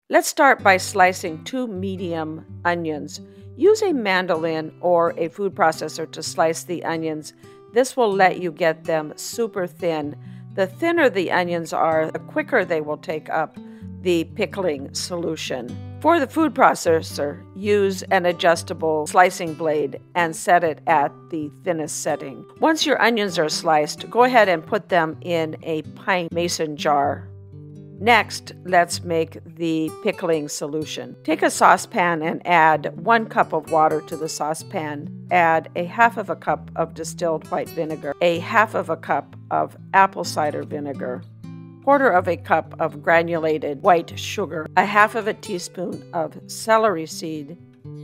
Let's start by slicing 2 medium onions. Use a mandolin or a food processor to slice the onions. This will let you get them super thin. The thinner the onions are, the quicker they will take up the pickling solution. For the food processor, use an adjustable slicing blade and set it at the thinnest setting. Once your onions are sliced, go ahead and put them in a pint mason jar. Next, let's make the pickling solution. Take a saucepan and add 1 cup of water to the saucepan. Add a half of a cup of distilled white vinegar, a half of a cup of apple cider vinegar, 1/4 of a cup of granulated white sugar, a half of a teaspoon of celery seed,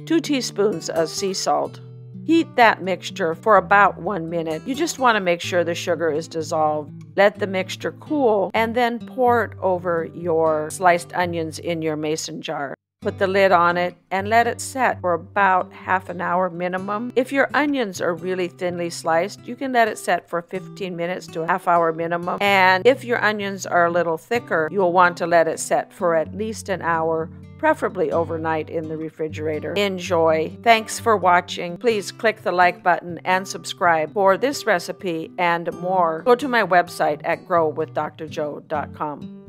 2 teaspoons of sea salt. Heat that mixture for about 1 minute. You just want to make sure the sugar is dissolved. Let the mixture cool and then pour it over your sliced onions in your mason jar. Put the lid on it and let it set for about half an hour minimum. If your onions are really thinly sliced, you can let it set for 15 minutes to a half hour minimum. And if your onions are a little thicker, you'll want to let it set for at least an hour, preferably overnight in the refrigerator. Enjoy. Thanks for watching. Please click the like button and subscribe for this recipe and more. Go to my website at growwithdrjoe.com.